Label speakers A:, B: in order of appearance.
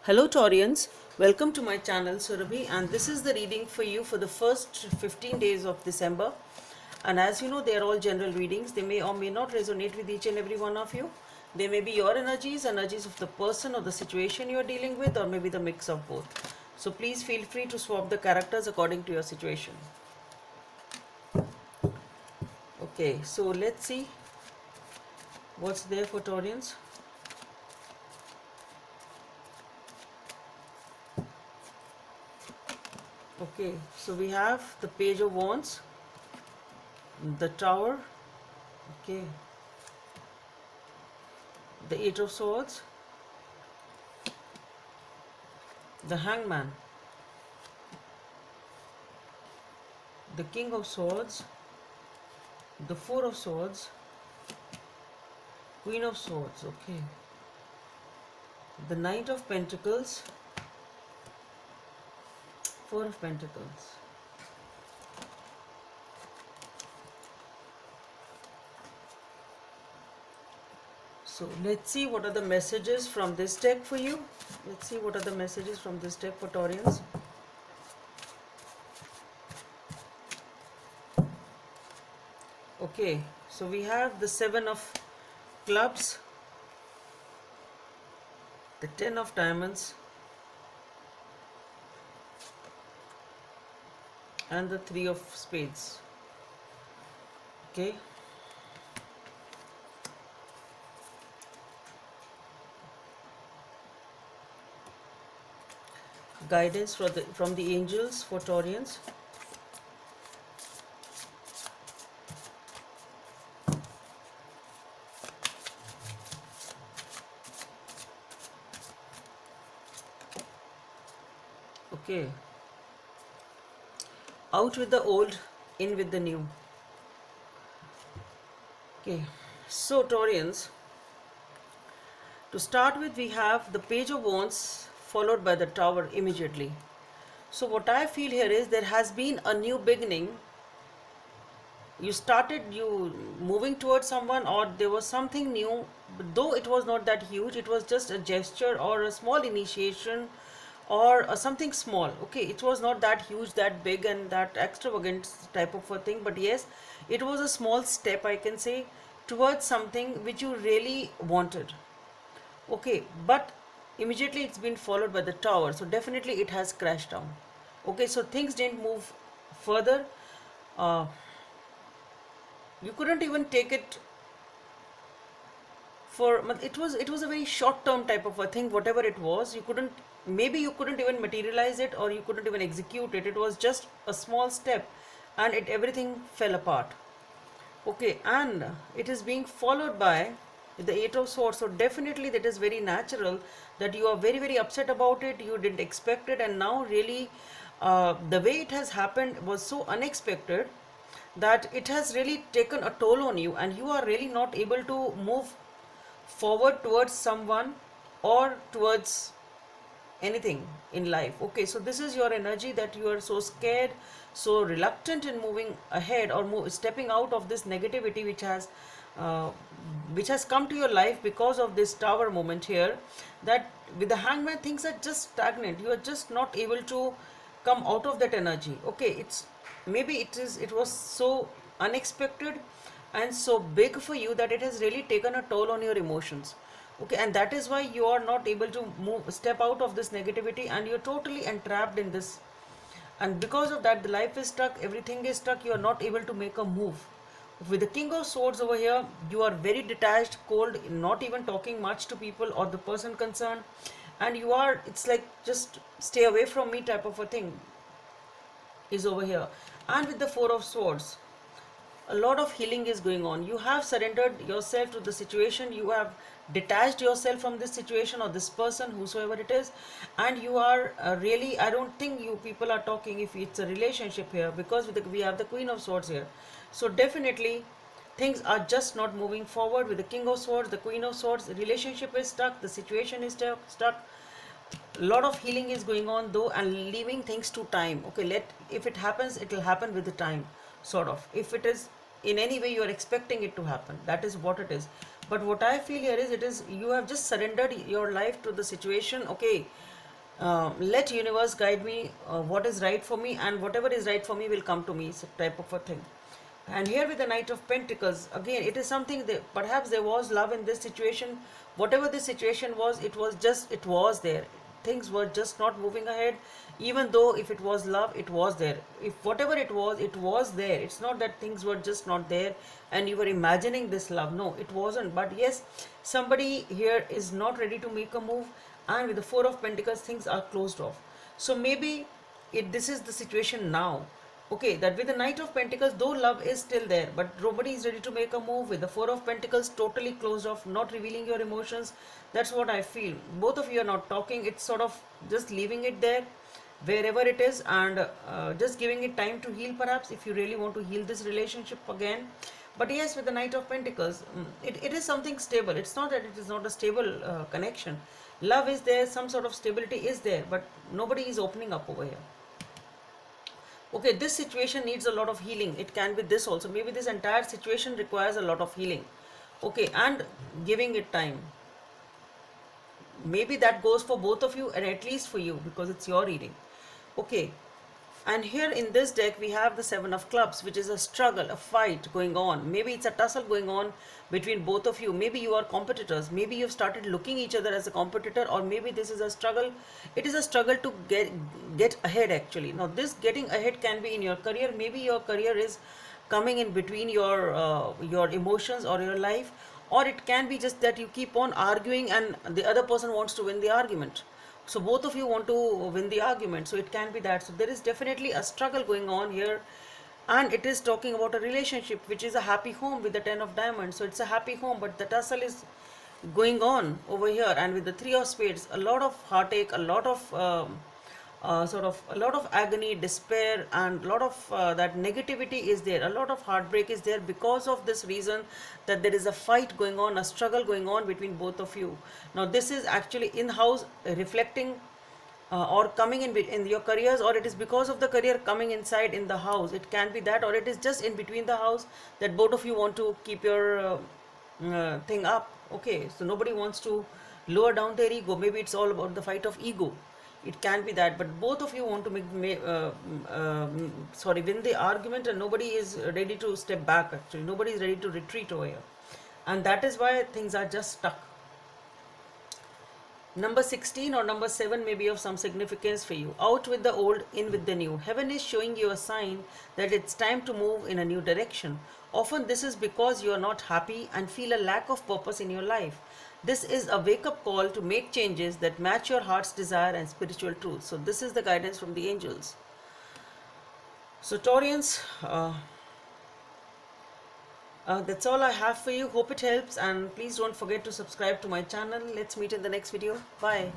A: Hello Taurians, welcome to my channel Surabhi, and this is the reading for you for the first 15 days of December. And as you know, they are all general readings. They may or may not resonate with each and every one of you. They may be your energies, energies of the person or the situation you are dealing with, or maybe the mix of both. So please feel free to swap the characters according to your situation. Okay, so let's see what's there for Taurians. Okay, so we have the Page of Wands, the Tower, okay, the Eight of Swords, the Hangman, the King of Swords, the Four of Swords, Queen of Swords, okay, the Knight of Pentacles, Four of Pentacles. So let's see what are the messages from this deck for you. Let's see what are the messages from this deck for Taurians. Okay, so we have the Seven of Clubs, the Ten of Diamonds, and the Three of Spades. Okay. Guidance from the angels for Taurians. Okay. Out with the old, in with the new. Okay. So Taurians, to start with, we have the Page of Wands followed by the Tower immediately. So what I feel here is there has been a new beginning. You moving towards someone, or there was something new, though it was not that huge. It was just a gesture or a small initiation, or something small. Okay, it was not that huge, that big, and that extravagant type of a thing, but yes, it was a small step, I can say, towards something which you really wanted. Okay, but immediately it's been followed by the Tower, so definitely it has crashed down. Okay, so things didn't move further. uh, you couldn't even take it for, it was a very short term type of a thing. Whatever it was, you couldn't even materialize it, or you couldn't even execute it. It was just a small step, and everything fell apart. Okay, and it is being followed by the Eight of Swords. So definitely that is very natural that you are very, very upset about it. You didn't expect it, and now really the way it has happened was so unexpected that it has really taken a toll on you, and you are really not able to move forward towards someone or towards anything in life. Okay, so this is your energy, that you are so scared, so reluctant in moving ahead, or stepping out of this negativity uh, which has come to your life because of this Tower moment here. That with the Hangman, things are just stagnant. You are just not able to come out of that energy. Okay, it was so unexpected and so big for you that it has really taken a toll on your emotions. Okay, and that is why you are not able to step out of this negativity, and you're totally entrapped in this. And because of that, the life is stuck, everything is stuck, you are not able to make a move. With the King of Swords over here, you are very detached, cold, not even talking much to people or the person concerned, and it's like, just stay away from me type of a thing is over here. And with the Four of Swords, a lot of healing is going on. You have surrendered yourself to the situation, you have detached yourself from this situation or this person, whosoever it is, and you are really, I don't think you people are talking if it's a relationship here, because we have the Queen of Swords here. So definitely things are just not moving forward. With the King of Swords, the Queen of Swords, the relationship is stuck, the situation is stuck. A lot of healing is going on though, and leaving things to time. Okay, if it happens, it will happen with the time, sort of. If it is in any way you are expecting it to happen, that is what it is. But what I feel here is, it is, you have just surrendered your life to the situation. Okay, let universe guide me, what is right for me, and whatever is right for me will come to me, so type of a thing. And here with the Knight of Pentacles, again, it is something that perhaps there was love in this situation. Whatever this situation was, it was just, it was there. Things were just not moving ahead. Even though if it was love, it was there. If whatever it was there. It's not that things were just not there and you were imagining this love. No, it wasn't. But yes, somebody here is not ready to make a move. And with the Four of Pentacles, things are closed off. So maybe this is the situation now. Okay, that with the Knight of Pentacles, though love is still there, but nobody is ready to make a move. With the Four of Pentacles, totally closed off, not revealing your emotions. That's what I feel. Both of you are not talking. It's sort of just leaving it there, wherever it is, and just giving it time to heal, perhaps, if you really want to heal this relationship again. But yes, with the Knight of Pentacles, it is something stable. It's not that it is not a stable connection. Love is there, some sort of stability is there, but nobody is opening up over here. Okay, this situation needs a lot of healing. It can be this also. Maybe this entire situation requires a lot of healing. Okay, and giving it time. Maybe that goes for both of you, and at least for you, because it's your reading. Okay, and here in this deck we have the Seven of Clubs, which is a struggle, a fight going on. Maybe it's a tussle going on between both of you. Maybe you are competitors. Maybe you've started looking each other as a competitor, or maybe this is a struggle. It is a struggle to get ahead, actually. Now this getting ahead can be in your career. Maybe your career is coming in between your emotions or your life, or it can be just that you keep on arguing and the other person wants to win the argument. So both of you want to win the argument. So it can be that. So there is definitely a struggle going on here. And it is talking about a relationship which is a happy home with the Ten of Diamonds. So it's a happy home, but the tussle is going on over here. And with the Three of Spades, a lot of heartache, a lot of a lot of agony, despair, and a lot of that negativity is there. A lot of heartbreak is there because of this reason, that there is a fight going on, a struggle going on between both of you. Now this is actually in-house, reflecting or coming in your careers, or it is because of the career coming inside in the house. It can be that, or it is just in between the house, that both of you want to keep your thing up. Okay, so nobody wants to lower down their ego. Maybe it's all about the fight of ego. It can be that, but both of you want to win the argument, and nobody is ready to step back. Actually, nobody is ready to retreat over here, and that is why things are just stuck. Number 16 or number 7 may be of some significance for you. Out with the old, in with the new. Heaven is showing you a sign that it's time to move in a new direction. Often this is because you are not happy and feel a lack of purpose in your life. This is a wake-up call to make changes that match your heart's desire and spiritual truth. So this is the guidance from the angels. So Taurians, that's all I have for you. Hope it helps, and please don't forget to subscribe to my channel. Let's meet in the next video. Bye.